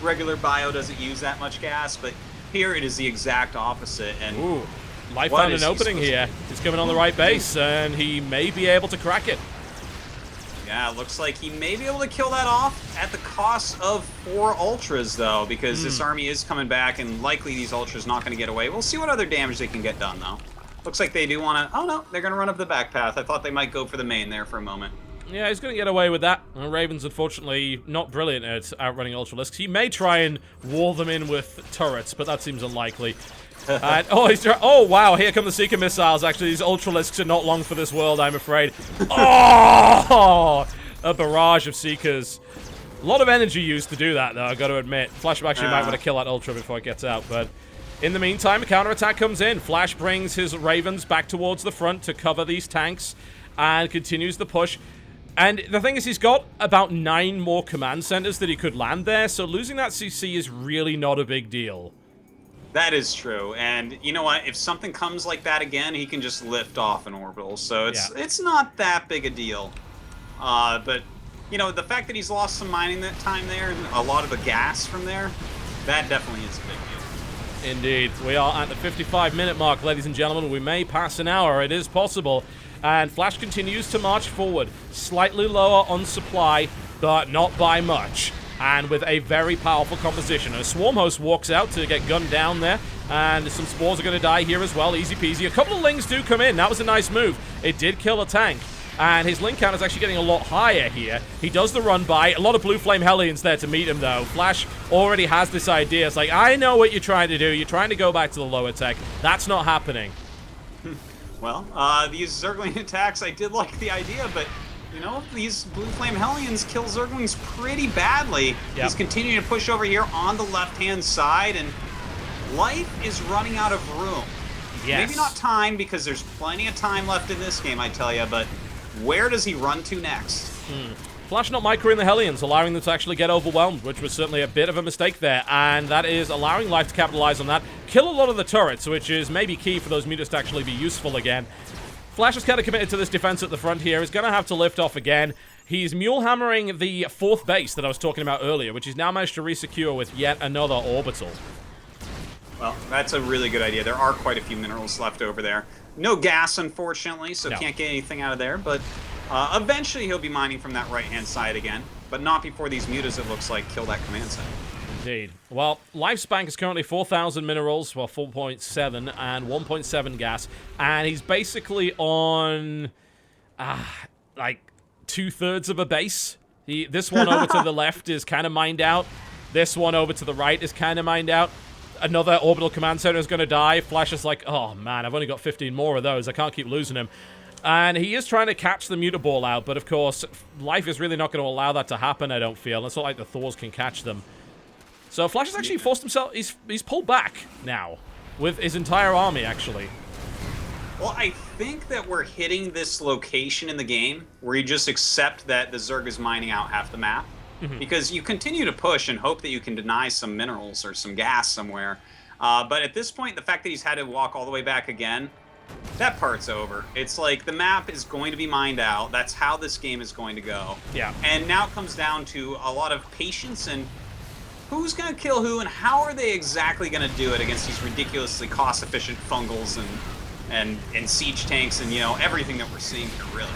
regular bio doesn't use that much gas, but here it is the exact opposite. And ooh, Life found an opening here. He's coming on the right base, and he may be able to crack it. Yeah, it looks like he may be able to kill that off at the cost of 4 Ultras, though, because this army is coming back, and likely these Ultras not going to get away. We'll see what other damage they can get done, though. Looks like they do want to... Oh, no, they're going to run up the back path. I thought they might go for the main there for a moment. Yeah, he's going to get away with that. Ravens, unfortunately, not brilliant at outrunning Ultralisks. He may try and wall them in with turrets, but that seems unlikely. And, oh, wow, here come the Seeker missiles. Actually, these Ultralisks are not long for this world, I'm afraid. Oh! A barrage of Seekers. A lot of energy used to do that, though, I got to admit. Flash actually might want to kill that Ultra before it gets out, but... In the meantime, a counterattack comes in. Flash brings his Ravens back towards the front to cover these tanks and continues the push. And the thing is, he's got about 9 more command centers that he could land there, so losing that CC is really not a big deal. That is true, and you know what? If something comes like that again, he can just lift off an orbital, so it's not that big a deal. But, you know, the fact that he's lost some mining that time there, and a lot of the gas from there, that definitely is a big deal. Indeed. We are at the 55-minute mark, ladies and gentlemen. We may pass an hour. It is possible. And Flash continues to march forward, slightly lower on supply, but not by much. And with a very powerful composition. A Swarm Host walks out to get gunned down there, and some Spores are going to die here as well. Easy peasy. A couple of Lings do come in. That was a nice move. It did kill a tank. And his Link count is actually getting a lot higher here. He does the run by. A lot of Blue Flame Hellions there to meet him, though. Flash already has this idea. It's like, I know what you're trying to do. You're trying to go back to the lower tech. That's not happening. Well, these Zergling attacks, I did like the idea, but, you know, these Blue Flame Hellions kill Zerglings pretty badly. Yep. He's continuing to push over here on the left-hand side, and Life is running out of room. Yes. Maybe not time, because there's plenty of time left in this game, I tell you, but where does he run to next? Flash not microing the Hellions, allowing them to actually get overwhelmed, which was certainly a bit of a mistake there, and that is allowing Life to capitalize on that. Kill a lot of the turrets, which is maybe key for those mutas to actually be useful again. Flash is kind of committed to this defense at the front here. He's going to have to lift off again. He's mule hammering the 4th base that I was talking about earlier, which he's now managed to resecure with yet another orbital. Well, that's a really good idea. There are quite a few minerals left over there. No gas, unfortunately, so can't get anything out of there, but eventually he'll be mining from that right-hand side again, but not before these mutas, it looks like, kill that command center. Indeed. Well, Life's bank is currently 4,000 minerals, well, 4.7 and 1.7 gas, and he's basically on, like, 2/3 of a base. This one over to the left is kind of mined out. This one over to the right is kind of mined out. Another orbital command center is going to die. Flash is like, oh man, I've only got 15 more of those. I can't keep losing him. And he is trying to catch the Muta Ball out, but of course, Life is really not going to allow that to happen, I don't feel. It's not like the Thors can catch them. So Flash has actually forced himself, he's pulled back now, with his entire army, actually. Well, I think that we're hitting this location in the game where you just accept that the Zerg is mining out half the map. Because you continue to push and hope that you can deny some minerals or some gas somewhere. But at this point, the fact that he's had to walk all the way back again, that part's over. It's like the map is going to be mined out. That's how this game is going to go. Yeah. And now it comes down to a lot of patience and who's going to kill who and how are they exactly going to do it against these ridiculously cost-efficient fungals and siege tanks and, you know, everything that we're seeing here, really.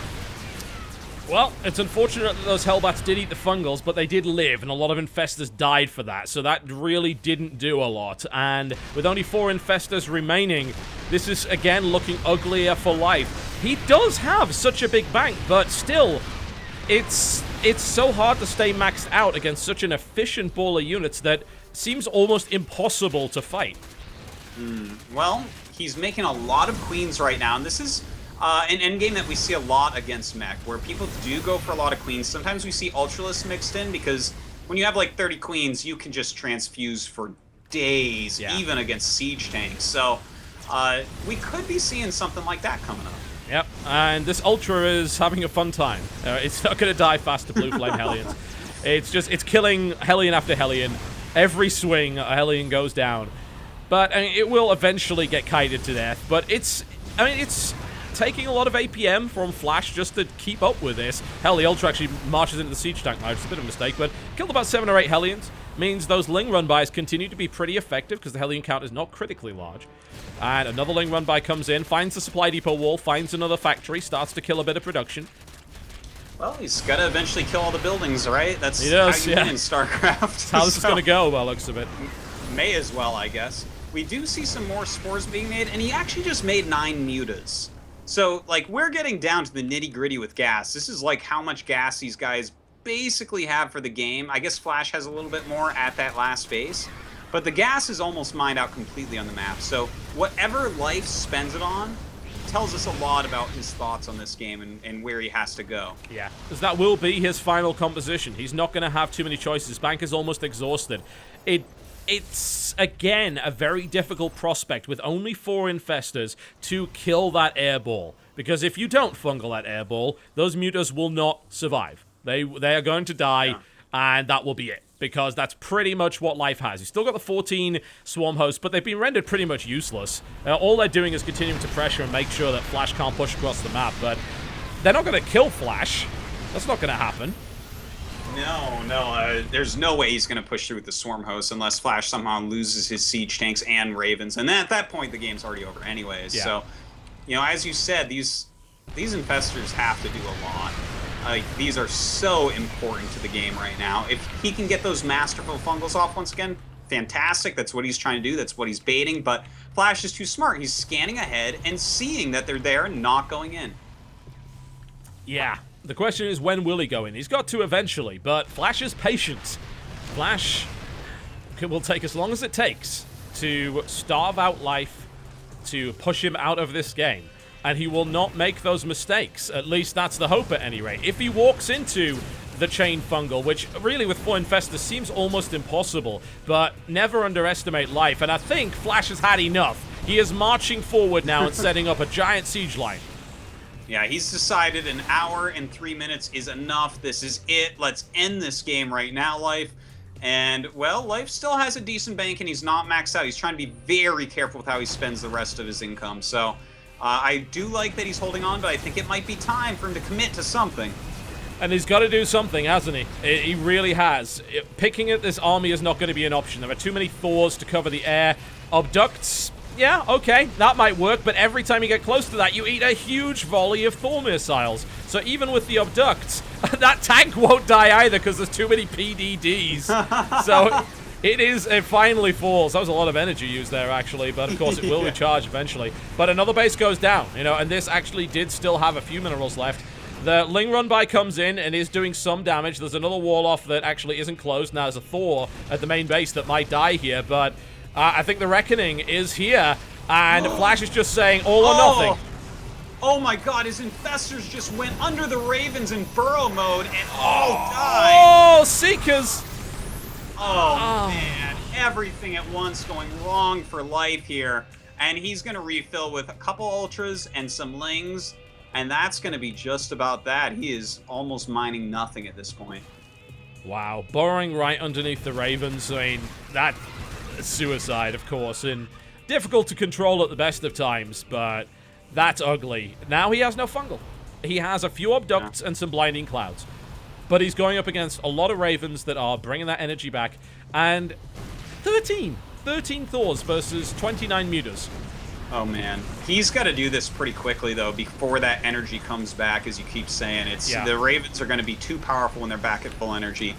Well, it's unfortunate that those Hellbats did eat the fungals, but they did live, and a lot of Infestors died for that, so that really didn't do a lot. And with only 4 Infestors remaining, this is, again, looking uglier for Life. He does have such a big bank, but still, it's so hard to stay maxed out against such an efficient ball of units that seems almost impossible to fight. Well, he's making a lot of queens right now, and this is an endgame that we see a lot against mech, where people do go for a lot of queens. Sometimes we see Ultralists mixed in, because when you have like 30 queens, you can just transfuse for days, even against siege tanks. So we could be seeing something like that coming up. Yep, and this Ultra is having a fun time. It's not going to die fast to Blue Flame Hellions. It's killing Hellion after Hellion. Every swing, a Hellion goes down. But I mean, it will eventually get kited to death. But it's taking a lot of APM from Flash just to keep up with this. Hell, the Ultra actually marches into the siege tank now. It's a bit of a mistake, but killed about 7 or 8 Hellions. means those Ling run-bys continue to be pretty effective because the Hellion count is not critically large. And another Ling run-by comes in, finds the supply depot wall, finds another factory, starts to kill a bit of production. Well, he's got to eventually kill all the buildings, right? That's he does, how you win in StarCraft. That's how this is going to go, by the looks of it. May as well, I guess. We do see some more spores being made, and he actually just made 9 mutas. So, like, we're getting down to the nitty-gritty with gas. This is, like, how much gas these guys basically have for the game. I guess Flash has a little bit more at that last base. But the gas is almost mined out completely on the map. So, whatever Life spends it on tells us a lot about his thoughts on this game and where he has to go. Yeah, because that will be his final composition. He's not going to have too many choices. Bank is almost exhausted. It's, again, a very difficult prospect with only 4 infestors to kill that airball. Because if you don't fungal that airball, those mutas will not survive. They are going to die, and that will be it. Because that's pretty much what Life has. He's still got the 14 swarm hosts, but they've been rendered pretty much useless. All they're doing is continuing to pressure and make sure that Flash can't push across the map, but they're not going to kill Flash. That's not going to happen. No, there's no way he's going to push through with the swarm host unless Flash somehow loses his siege tanks and ravens, and then at that point the game's already over anyways. Yeah. So, as you said, these infestors have to do a lot. Like, these are so important to the game right now. If he can get those masterful fungals off once again, fantastic. That's what he's trying to do. That's what he's baiting. But Flash is too smart. He's scanning ahead and seeing that they're there and not going in. Yeah. The question is, when will he go in? He's got to eventually, but Flash is patient. Flash will take as long as it takes to starve out Life, to push him out of this game. And he will not make those mistakes. At least that's the hope at any rate. If he walks into the chain fungal, which really with 4 infestors seems almost impossible, but never underestimate Life. And I think Flash has had enough. He is marching forward now and setting up a giant siege line. Yeah, he's decided an hour and 3 minutes is enough. This is it. Let's end this game right now, Life. And, well, Life still has a decent bank and he's not maxed out. He's trying to be very careful with how he spends the rest of his income. So I do like that he's holding on, but I think it might be time for him to commit to something. And he's got to do something, hasn't he? He really has. Picking at this army is not going to be an option. There are too many Thors to cover the air. Abducts, yeah, okay, that might work, but every time you get close to that, you eat a huge volley of Thor missiles. So even with the Abducts, that tank won't die either because there's too many PDDs. So it finally falls. That was a lot of energy used there, actually, but of course it will recharge eventually. But another base goes down, and this actually did still have a few minerals left. The Ling run-by comes in and is doing some damage. There's another wall off that actually isn't closed. Now there's a Thor at the main base that might die here, but I think the reckoning is here, and Flash is just saying all or nothing. Oh my god, his infestors just went under the ravens in burrow mode and all died. Oh, Seekers! Oh man, everything at once going wrong for Life here. And he's going to refill with a couple ultras and some lings, and that's going to be just about that. He is almost mining nothing at this point. Wow, burrowing right underneath the ravens. I mean, that's suicide, of course, and difficult to control at the best of times, but that's ugly. Now he has no fungal. He has a few abducts and some blinding clouds. But he's going up against a lot of ravens that are bringing that energy back, and 13 Thors versus 29 mutas. Oh man, he's got to do this pretty quickly though before that energy comes back, as you keep saying. The ravens are going to be too powerful when they're back at full energy.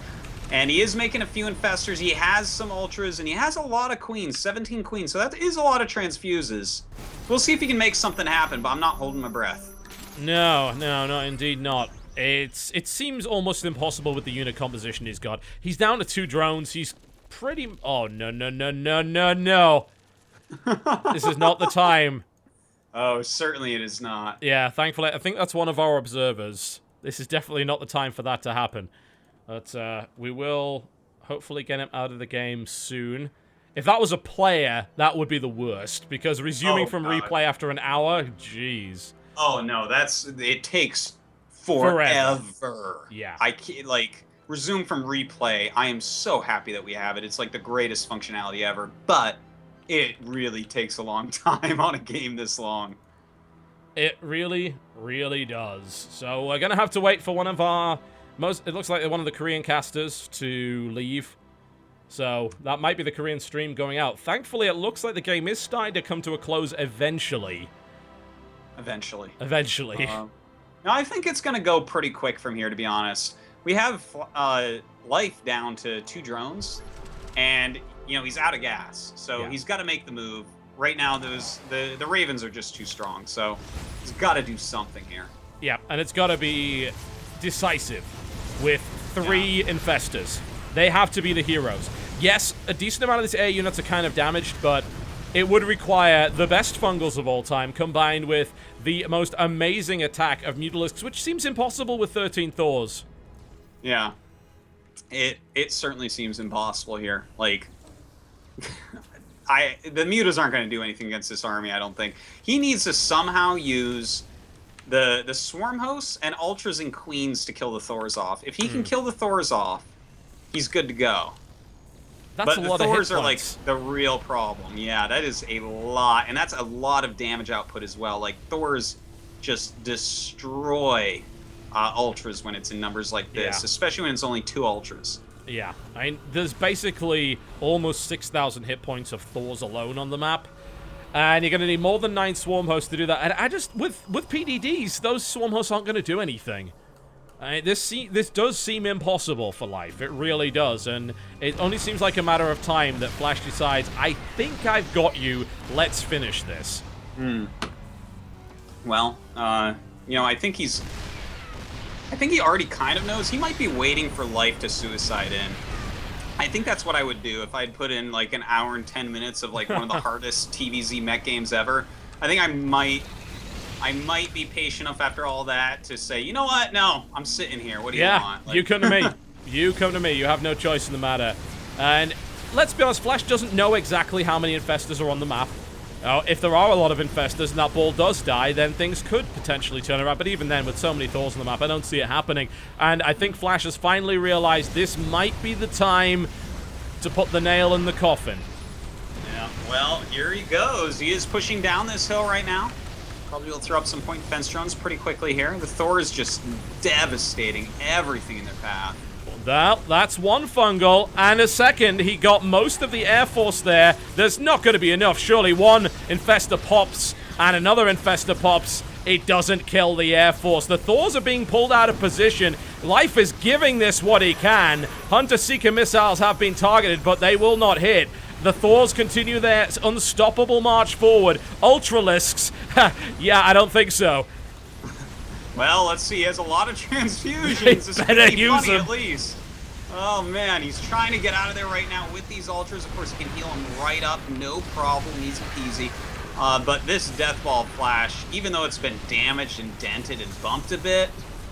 And he is making a few infestors. He has some ultras, and he has a lot of queens, 17 queens. So that is a lot of transfuses. We'll see if he can make something happen, but I'm not holding my breath. No, indeed not. It seems almost impossible with the unit composition he's got. He's down to 2 drones. He's pretty... Oh, no. This is not the time. Oh, certainly it is not. Yeah, thankfully, I think that's one of our observers. This is definitely not the time for that to happen. But we will hopefully get him out of the game soon. If that was a player, that would be the worst. Because resuming from replay after an hour, jeez. Oh, no, it takes forever. Yeah. I can't, resume from replay. I am so happy that we have it. It's like the greatest functionality ever. But it really takes a long time on a game this long. It really, really does. So we're going to have to wait for one of our... It looks like one of the Korean casters to leave. So that might be the Korean stream going out. Thankfully, it looks like the game is starting to come to a close eventually. Eventually. Eventually. No, I think it's going to go pretty quick from here, to be honest. We have Life down to 2 drones, and, you know, he's out of gas. So he's got to make the move. Right now, the Ravens are just too strong, so he's got to do something here. Yeah, and it's got to be decisive with 3 infestors. They have to be the heroes. Yes, a decent amount of these air units are kind of damaged, but it would require the best fungals of all time combined with the most amazing attack of Mutalisks, which seems impossible with 13 Thors. Yeah. It certainly seems impossible here. Like, the Mutas aren't going to do anything against this army, I don't think. He needs to somehow use the Swarm Hosts and Ultras and Queens to kill the Thors off. If he can kill the Thors off, he's good to go. That's but a lot the of hit Thors are like points. the real problem. Yeah, that is a lot, and that's a lot of damage output as well. Like, Thors just destroy Ultras when it's in numbers like this, especially when it's only 2 Ultras. Yeah, I mean, there's basically almost 6,000 hit points of Thors alone on the map. And you're going to need more than 9 Swarm Hosts to do that. And I just, with PDDs, those Swarm Hosts aren't going to do anything. This does seem impossible for Life. It really does. And it only seems like a matter of time that Flash decides, I think I've got you. Let's finish this. Well, you know, I think he already kind of knows. He might be waiting for Life to suicide in. I think that's what I would do if I'd put in like an hour and 10 minutes of like one of the hardest TVZ mech games ever. I think I might be patient enough after all that to say, you know what? No, I'm sitting here. What do you want? Like, you come to me. You come to me. You have no choice in the matter. And let's be honest, Flash doesn't know exactly how many infestors are on the map. If there are a lot of infestors and that ball does die, then things could potentially turn around. But even then, with so many Thors on the map, I don't see it happening. And I think Flash has finally realized this might be the time to put the nail in the coffin. Yeah, well, here he goes. He is pushing down this hill right now. Probably will throw up some point defense drones pretty quickly here. The Thor is just devastating everything in their path. Well, that's one fungal, and a second, he got most of the Air Force there. There's not going to be enough. Surely one infestor pops, and another infestor pops. It doesn't kill the Air Force. The Thors are being pulled out of position. Life is giving this what he can. Hunter-Seeker missiles have been targeted, but they will not hit. The Thors continue their unstoppable march forward. Ultralisks, yeah, I don't think so. Well, let's see. He has a lot of transfusions. This is pretty funny, at least. Oh, man. He's trying to get out of there right now with these Ultras. Of course, he can heal him right up. No problem. Easy peasy. But this Death Ball Flash, even though it's been damaged and dented and bumped a bit,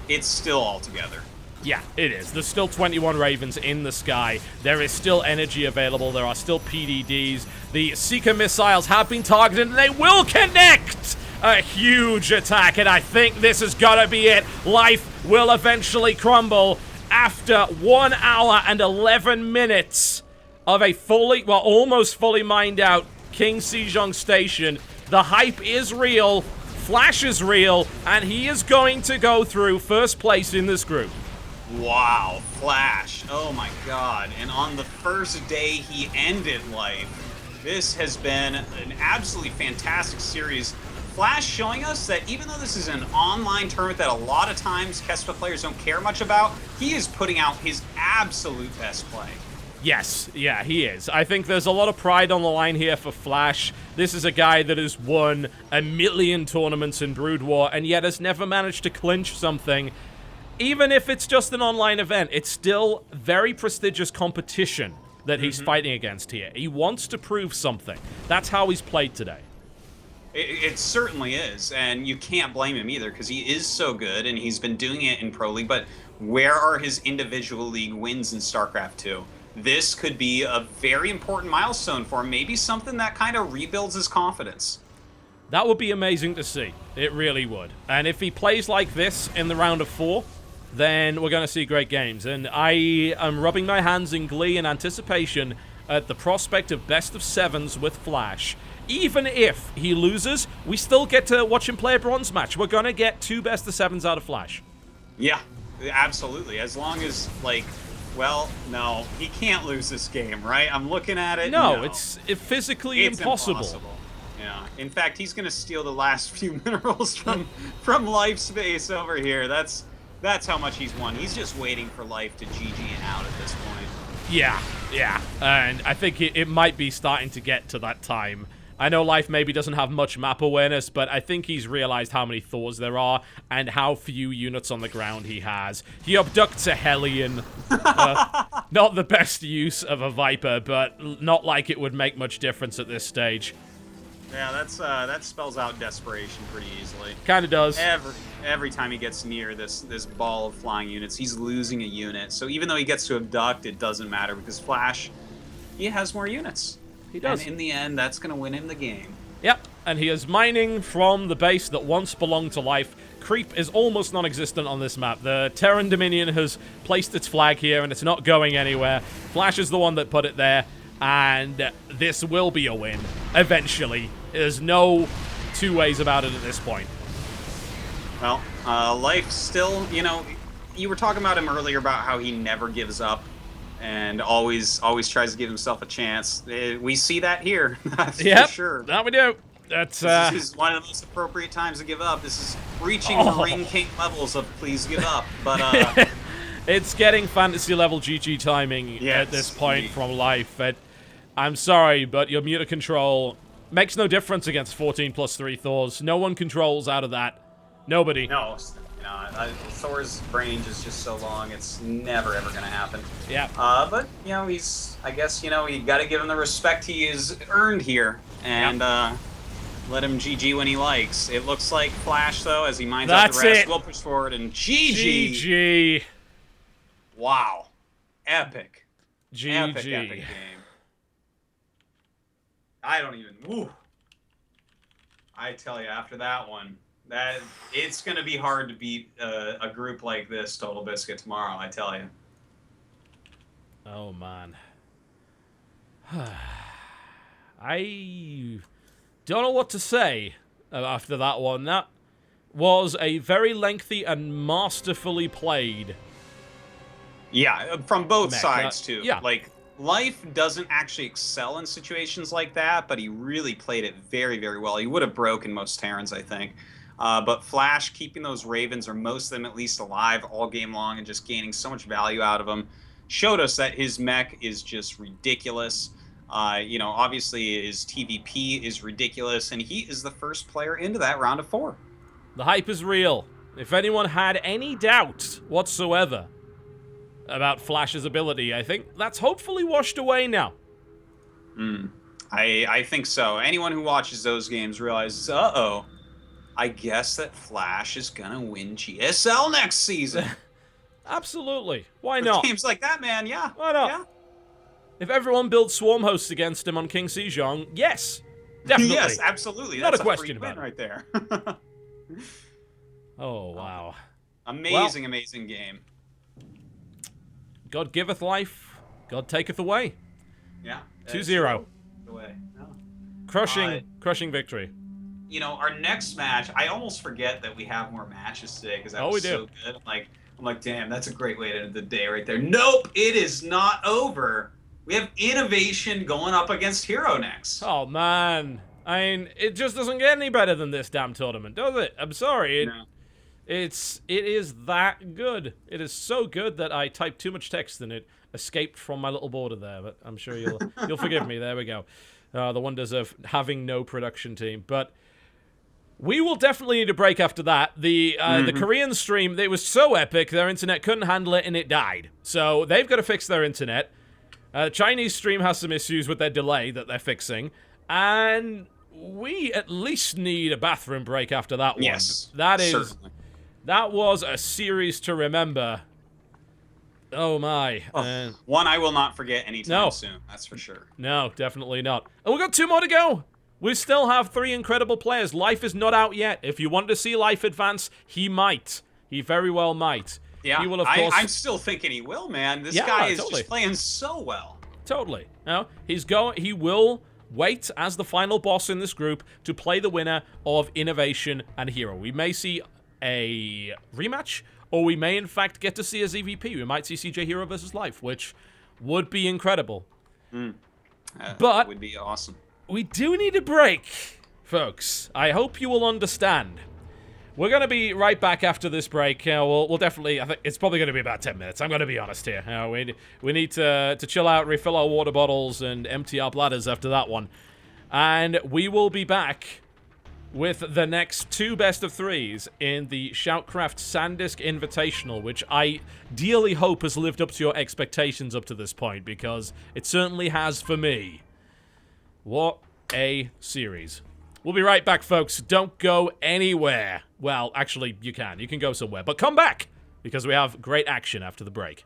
it's still all together. Yeah, it is. There's still 21 Ravens in the sky. There is still energy available. There are still PDDs. The Seeker missiles have been targeted, and they will connect! A huge attack, and I think this has got to be it. Life will eventually crumble after 1 hour and 11 minutes of a almost fully mined out King Sejong Station. The hype is real, Flash is real, and he is going to go through first place in this group. Wow, Flash. Oh my god. And on the first day he ended Life. This has been an absolutely fantastic series. Flash showing us that even though this is an online tournament that a lot of times Kespa players don't care much about, he is putting out his absolute best play. Yes, yeah, he is. I think there's a lot of pride on the line here for Flash. This is a guy that has won a million tournaments in Brood War and yet has never managed to clinch something. Even if it's just an online event, it's still very prestigious competition that he's fighting against here. He wants to prove something. That's how he's played today. It certainly is, and you can't blame him either because he is so good and he's been doing it in Pro League, but where are his individual league wins in StarCraft 2? This could be a very important milestone for him, maybe something that kind of rebuilds his confidence. That would be amazing to see. It really would. And if he plays like this in the round of 4, then we're going to see great games. And I am rubbing my hands in glee and anticipation at the prospect of best of 7s with Flash. Even if he loses, we still get to watch him play a bronze match. We're going to get 2 best of 7s out of Flash. Yeah, absolutely. As long as, like, Well, no, he can't lose this game, right? I'm looking at it. No, No. it's physically impossible. Yeah. In fact, he's gonna steal the last few minerals from life space over here. That's how much he's won. He's just waiting for life to GG out at this point. Yeah, yeah. And I think it might be starting to get to that time. I know Life maybe doesn't have much map awareness, but I think he's realized how many Thors there are and how few units on the ground he has. He abducts a Hellion. Not the best use of a Viper, but not like it would make much difference at this stage. Yeah, that spells out desperation pretty easily. Kind of does. Every time he gets near this ball of flying units, he's losing a unit. So even though he gets to abduct, it doesn't matter because Flash, he has more units. He does. And in the end, that's going to win him the game. Yep, and he is mining from the base that once belonged to Life. Creep is almost non-existent on this map. The Terran Dominion has placed its flag here, and it's not going anywhere. Flash is the one that put it there, and this will be a win, eventually. There's no two ways about it at this point. Well, Life still, you were talking about him earlier about how he never gives up. And always tries to give himself a chance. We see that here, that's for sure. That we do. This is one of the most appropriate times to give up. This is reaching the Ring King levels of please give up. But it's getting fantasy level GG timing at this point from Life. I'm sorry, but your muta control makes no difference against 14 plus 3 Thors. No one controls out of that. Nobody. No. Thor's range is just so long, it's never ever gonna happen. Yeah. But I guess you got to give him the respect he has earned here, and let him GG when he likes. It looks like Flash though, as he mines out the rest, will push forward and GG. GG. Wow. Epic. GG. Epic game. I don't even. Woo. I tell you, after that one. That it's going to be hard to beat a group like this, Totalbiscuit, tomorrow, I tell you. Oh, man. I don't know what to say after that one. That was a very lengthy and masterfully played. Yeah, from both sides, too. Yeah. Like, Life doesn't actually excel in situations like that, but he really played it very, very well. He would have broken most Terrans, I think. But Flash, keeping those Ravens, or most of them at least, alive all game long and just gaining so much value out of them, showed us that his mech is just ridiculous. Obviously his TVP is ridiculous, and he is the first player into that round of 4. The hype is real. If anyone had any doubt whatsoever about Flash's ability, I think that's hopefully washed away now. I think so. Anyone who watches those games realizes, uh-oh, I guess that Flash is gonna win GSL next season. Absolutely. Why not? Games like that, man, yeah. Why not? Yeah. If everyone builds swarm hosts against him on King Sejong, yes. Definitely. Yes, absolutely. Not That's a question about it. right there. Oh, wow. Amazing game. God giveth life, God taketh away. Yeah. 2-0. Away. No. Crushing victory. Our next match, I almost forget that we have more matches today because that was so good. I'm like, damn, that's a great way to end the day right there. Nope, it is not over. We have Innovation going up against Hero next. Oh, man. I mean, it just doesn't get any better than this damn tournament, does it? I'm sorry. It is that good. It is so good that I typed too much text and it escaped from my little border there, but I'm sure you'll forgive me. There we go. The wonders of having no production team. But we will definitely need a break after that. The Korean stream, it was so epic, their internet couldn't handle it and it died. So they've got to fix their internet. Chinese stream has some issues with their delay that they're fixing. And we at least need a bathroom break after that one. Yes, certainly. That was a series to remember. Oh my. One I will not forget anytime soon, that's for sure. No, definitely not. And we've got 2 more to go. We still have 3 incredible players. Life is not out yet. If you want to see Life advance, he might. He very well might. Yeah, he will, of course... I'm still thinking he will, man. This guy is just playing so well. Totally. He will wait as the final boss in this group to play the winner of Innovation and Hero. We may see a rematch, or we may in fact get to see a ZVP. We might see CJ Hero versus Life, which would be incredible. But that would be awesome. We do need a break, folks. I hope you will understand. We're going to be right back after this break. We'll definitely, I think it's probably going to be about 10 minutes. I'm going to be honest here. We need to chill out, refill our water bottles, and empty our bladders after that one. And we will be back with the next 2 best of 3s in the SHOUTcraft Sandisk Invitational, which I dearly hope has lived up to your expectations up to this point, because it certainly has for me. What a series. We'll be right back, folks. Don't go anywhere. Well, actually, you can. You can go somewhere. But come back, because we have great action after the break.